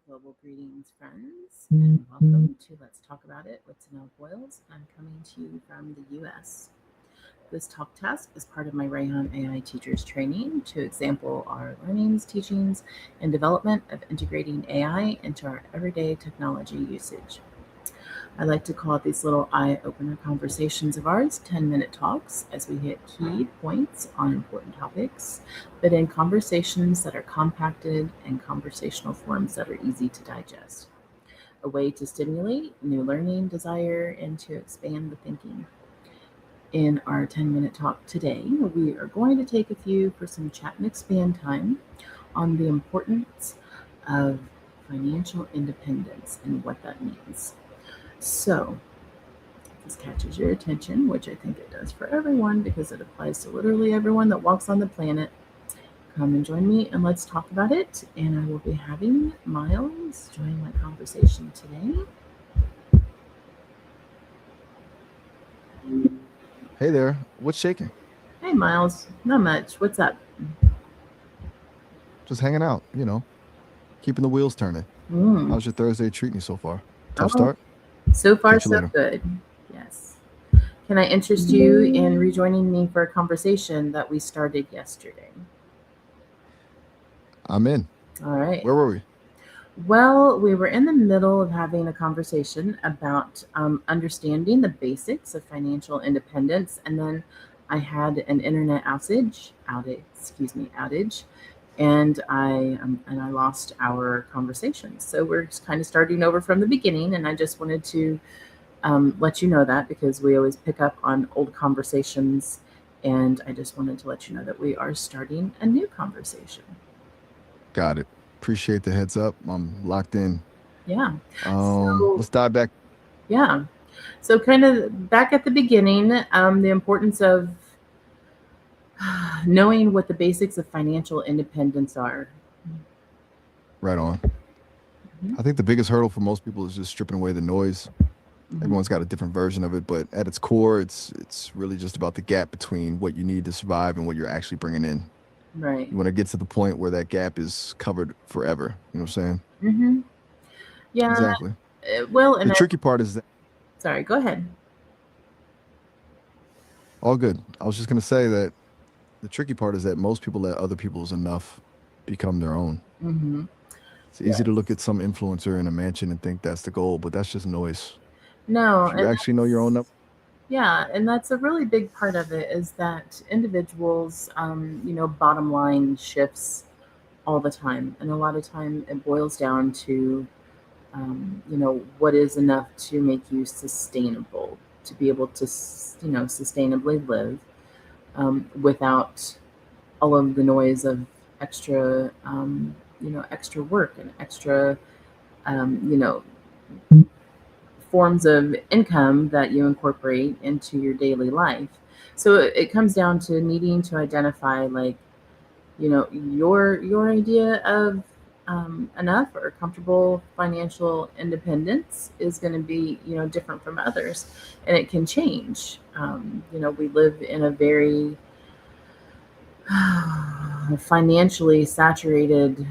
Global greetings, friends, and welcome to Let's Talk About It with Danelle Boyles. I'm coming to you from the US. This talk task is part of my Rehan AI Teacher's Training to example our learnings, teachings, and development of integrating AI into our everyday technology usage. I like to call these little eye opener conversations of ours 10-minute talks as we hit key points on important topics, but in conversations that are compacted and conversational forms that are easy to digest. A way to stimulate new learning, desire, and to expand the thinking. In our 10-minute talk today, we are going to take a few for some chat and expand time on the importance of financial independence and what that means. So, this catches your attention, which I think it does for everyone because it applies to literally everyone that walks on the planet. Come and join me and let's talk about it. And I will be having Miles join my conversation today. Hey there, what's shaking? Hey, Miles. Not much. What's up? Just hanging out, keeping the wheels turning. Mm. How's your Thursday treating you so far? Tough Oh, start? so far, Catch you so later. good. Yes. Can I interest you in rejoining me for a conversation that we started yesterday? I'm in. All right. Where were we? Well, we were in the middle of having a conversation about understanding the basics of financial independence, and then I had an internet outage, and I lost our conversation. So we're just kind of starting over from the beginning, and I just wanted to let you know that because we always pick up on old conversations, and I just wanted to let you know that we are starting a new conversation. Got it. Appreciate the heads up. I'm locked in. Yeah. So Let's dive back. yeah. So, kind of back at the beginning, the importance of knowing what the basics of financial independence are. Right on. Mhm. I think the biggest hurdle for most people is just stripping away the noise. Mhm. Everyone's got a different version of it, but at its core, it's really just about the gap between what you need to survive and what you're actually bringing in. Right. You want to get to the point where that gap is covered forever. You know what I'm saying? Hmm. Yeah. Exactly. Well, The and tricky part is that, sorry, go ahead. all good. I was just going to say that the tricky part is that most people let other people's enough become their own. Hmm. It's easy to look Yes. at some influencer in a mansion and think that's the goal, but that's just noise. No, If you and actually know your own that's number, yeah, and that's a really big part of it is that individuals, bottom line shifts all the time, and a lot of time it boils down to what is enough to make you sustainable, to be able to, sustainably live without all of the noise of extra, extra work and extra, um, you know, forms of income that you incorporate into your daily life. So it comes down to needing to identify like your idea of enough or comfortable financial independence is going to be different from others, and it can change. We live in a very financially saturated,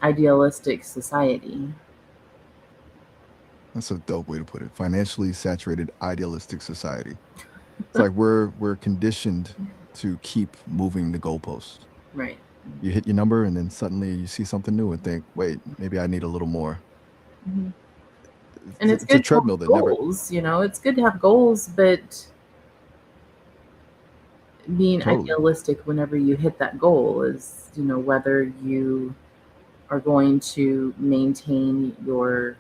idealistic society. that's a dope way to put it. Financially saturated, idealistic society. It's like we're conditioned to keep moving the goalposts. Right. You hit your number, and then suddenly you see something new and think, "Wait, maybe I need a little more." Hmm. And It's, it's it's a good to treadmill have that never. goals. It's good to have goals, but being Totally. idealistic whenever you hit that goal is, whether you are going to maintain your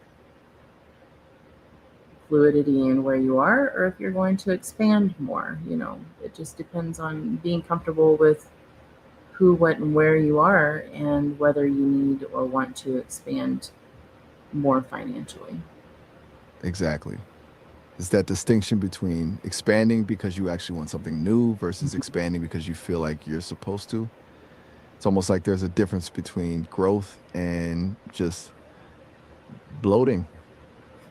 fluidity in where you are or if you're going to expand more. It just depends on being comfortable with who, what, and where you are and whether you need or want to expand more financially. Exactly. It's that distinction between expanding because you actually want something new versus expanding because you feel like you're supposed to. It's almost like there's a difference between growth and just bloating.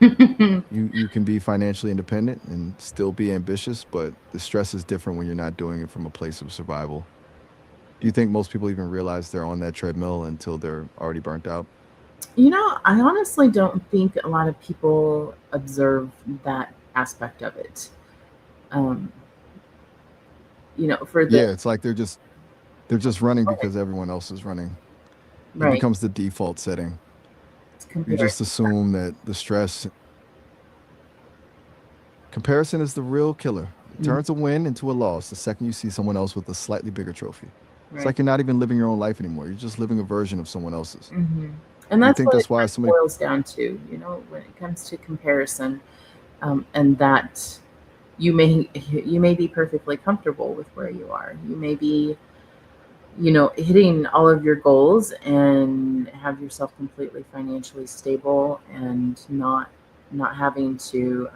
You can be financially independent and still be ambitious, but the stress is different when you're not doing it from a place of survival. Do you think most people even realize they're on that treadmill until they're already burnt out? I honestly don't think a lot of people observe that aspect of it. Um, for the Yeah, it's like they're just running because everyone else is running. It right, becomes the default setting. it's You just comparison. assume that the stress comparison is the real killer. It Mm, turns a win into a loss the second you see someone else with a slightly bigger trophy. It's right. like you're not even living your own life anymore. You're just living a version of someone else's. hmm And Do you that's think what it that's why kind so of many? boils down to, when it comes to comparison, and that you may be perfectly comfortable with where you are. You may be, hitting all of your goals and have yourself completely financially stable and not having to,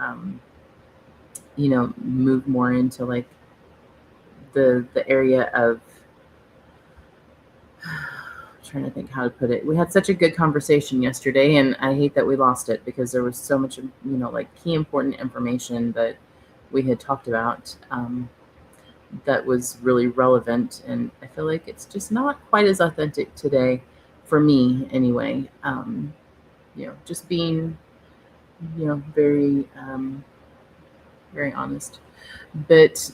move more into like the area of trying to think how to put it. We had such a good conversation yesterday, and I hate that we lost it because there was so much, like key important information that we had talked about, that was really relevant. And I feel like it's just not quite as authentic today, for me anyway. Just being, very, very honest. But,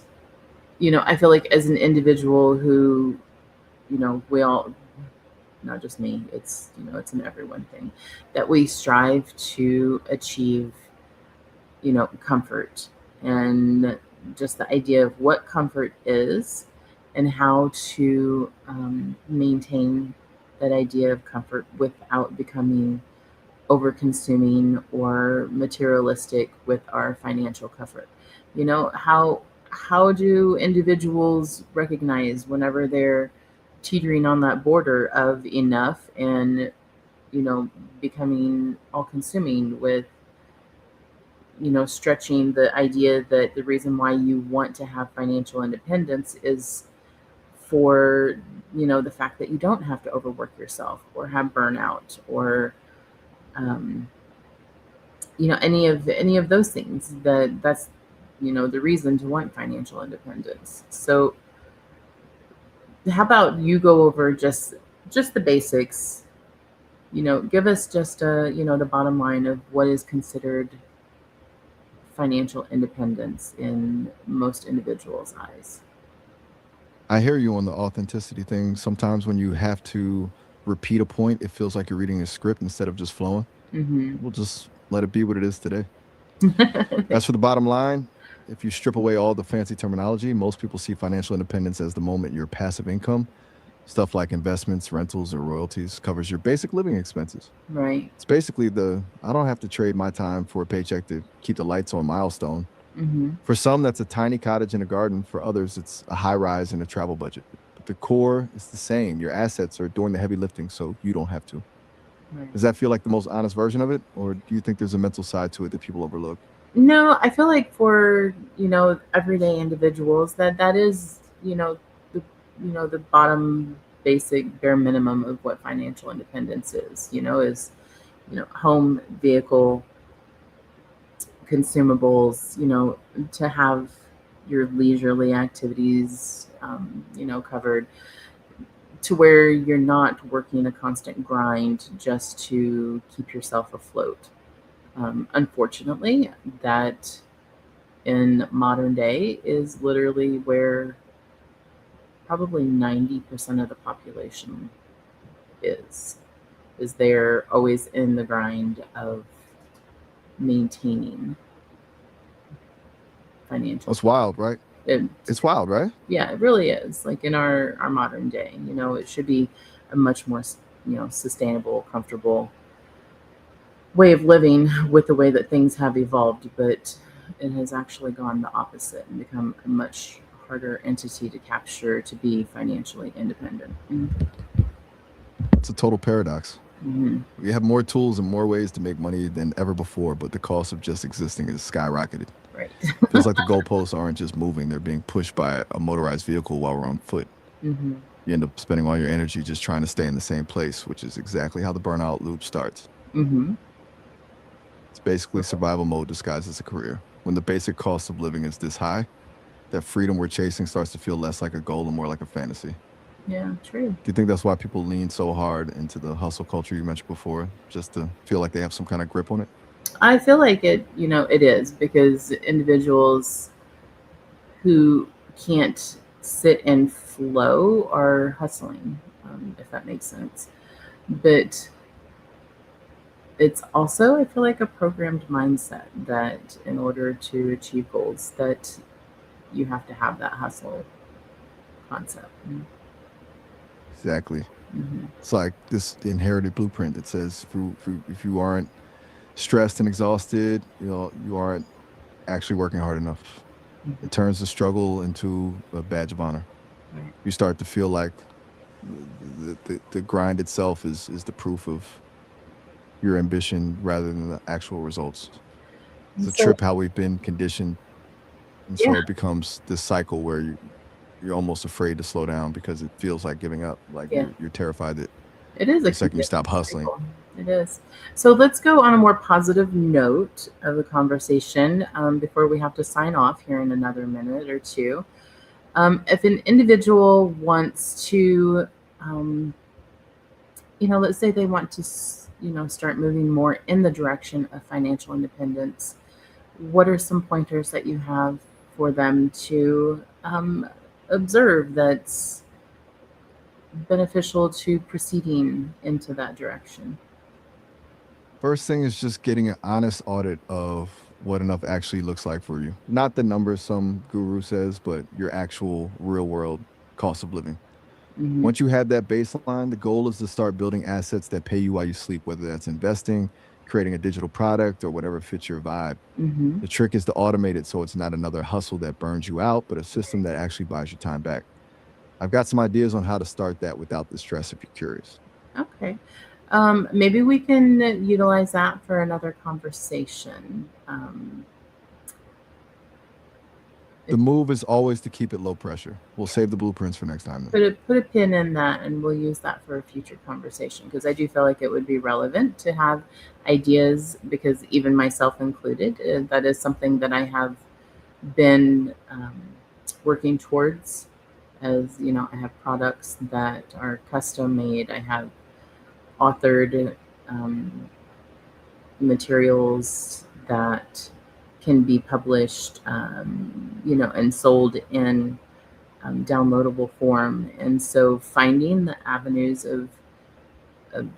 I feel like as an individual who, we all, not just me, it's an everyone thing, that we strive to achieve, comfort, and just the idea of what comfort is and how to, maintain that idea of comfort without becoming over consuming or materialistic with our financial comfort. How do individuals recognize whenever they're teetering on that border of enough and, you know becoming all consuming with, stretching the idea that the reason why you want to have financial independence is for, the fact that you don't have to overwork yourself or have burnout or, um, any of those things, that's, the reason to want financial independence. So how about you go over just the basics, give us just the bottom line of what is considered financial independence in most individuals' eyes. I hear you on the authenticity thing. Sometimes when you have to repeat a point, it feels like you're reading a script instead of just flowing. Mm-hmm. We'll just let it be what it is today. As for the bottom line, if you strip away all the fancy terminology, most people see financial independence as the moment your passive income, stuff like investments, rentals, or royalties, covers your basic living expenses. Right. It's basically the I don't have to trade my time for a paycheck to keep the lights on milestone. Mm-hmm. For some, that's a tiny cottage in a garden. For others, it's a high rise and a travel budget. But the core is the same. Your assets are doing the heavy lifting so you don't have to. Right. Does that feel like the most honest version of it? Or do you think there's a mental side to it that people overlook? No, I feel like for, everyday individuals, that is, the the bottom basic bare minimum of what financial independence is, home, vehicle, consumables, to have your leisurely activities, covered, to where you're not working a constant grind just to keep yourself afloat. Unfortunately, that in modern day is literally where probably 90% of the population is is they're always in the grind of maintaining financial. That's wild, right? It, It's wild, right? yeah, it really is. Like in our modern day, it should be a much more, sustainable, comfortable way of living with the way that things have evolved, but it has actually gone the opposite and become a much harder entity to capture to be financially independent. It's a total paradox. Mm-hmm. We have more tools and more ways to make money than ever before, but the cost of just existing is skyrocketed. Right. Feels like the goalposts aren't just moving, they're being pushed by a motorized vehicle while we're on foot. Mm-hmm. You end up spending all your energy just trying to stay in the same place, which is exactly how the burnout loop starts. Mm-hmm. It's basically survival mode disguised as a career. When the basic cost of living is this high, that freedom we're chasing starts to feel less like a goal and more like a fantasy. Yeah, true. Do you think that's why people lean so hard into the hustle culture you mentioned before, just to feel like they have some kind of grip on it? I feel like it is because individuals who can't sit and flow are hustling, if that makes sense. But it's also, I feel like, a programmed mindset that in order to achieve goals, that you have to have that hustle concept. Exactly. Mm-hmm. It's like this inherited blueprint that says if you aren't stressed and exhausted, you aren't actually working hard enough. Mm-hmm. It turns the struggle into a badge of honor. Right. You start to feel like the grind itself is the proof of your ambition rather than the actual results. It's And a so, trip how we've been conditioned, and yeah, so it becomes this cycle where you're almost afraid to slow down because it feels like giving up. Like yeah, you're terrified that it is a the second you conditioned stop hustling. cycle. It is. So let's go on a more positive note of the conversation before we have to sign off here in another minute or two. If an individual wants to, um, let's say they want to, start moving more in the direction of financial independence, what are some pointers that you have for them to observe that's beneficial to proceeding into that direction? First thing is just getting an honest audit of what enough actually looks like for you. Not the numbers some guru says, but your actual real world cost of living. Hmm. Once you have that baseline, the goal is to start building assets that pay you while you sleep, whether that's investing, creating a digital product, or whatever fits your vibe. Hmm. The trick is to automate it so it's not another hustle that burns you out, but a system that actually buys you time back. I've got some ideas on how to start that without the stress if you're curious. Okay. Maybe we can utilize that for another conversation. The If move is always to keep it low pressure. We'll save the blueprints for next time then. put a pin in that, and we'll use that for a future conversation because I do feel like it would be relevant to have ideas because even myself included, that is something that I have been working towards. As I have products that are custom made. I have authored um, materials that can be published, and sold in downloadable form. And so finding the avenues of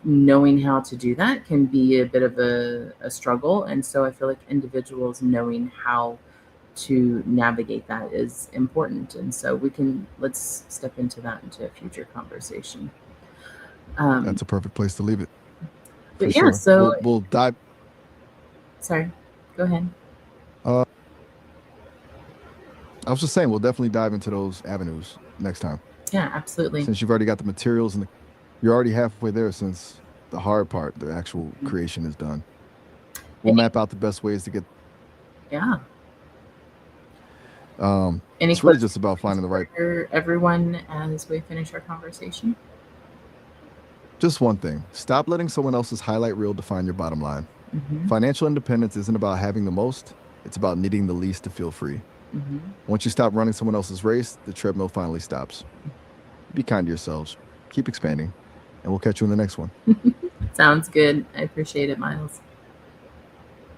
knowing how to do that can be a bit of a struggle. And so I feel like individuals knowing how to navigate that is important. And so let's step into that into a future conversation. Um, That's a perfect place to leave it for but yeah, sure. so We'll dive. sorry, go ahead. Uh, I was just saying we'll definitely dive into those avenues next time. Yeah, absolutely. Since you've already got the materials and you're already halfway there. Since the hard part, the actual Mhm. creation, is done, we'll Any, map out the best ways to get. yeah. Any It's really closing just about comments finding the right. for everyone as we finish our conversation? Just one thing: stop letting someone else's highlight reel define your bottom line. Hmm. Financial independence isn't about having the most; it's about needing the least to feel free. Hmm. Once you stop running someone else's race, the treadmill finally stops. Be kind to yourselves. Keep expanding, and we'll catch you in the next one. Sounds good. I appreciate it, Miles.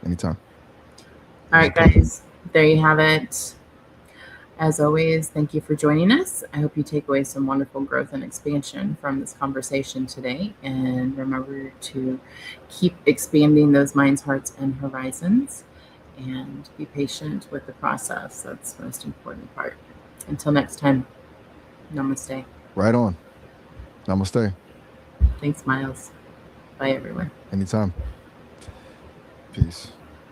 Anytime. It All was a right, pleasure. guys, there you have it. As always, thank you for joining us. I hope you take away some wonderful growth and expansion from this conversation today. And remember to keep expanding those minds, hearts, and horizons and be patient with the process. That's the most important part. Until next time, namaste. Right on. Namaste. Thanks, Miles. Bye, everyone. Anytime. Peace.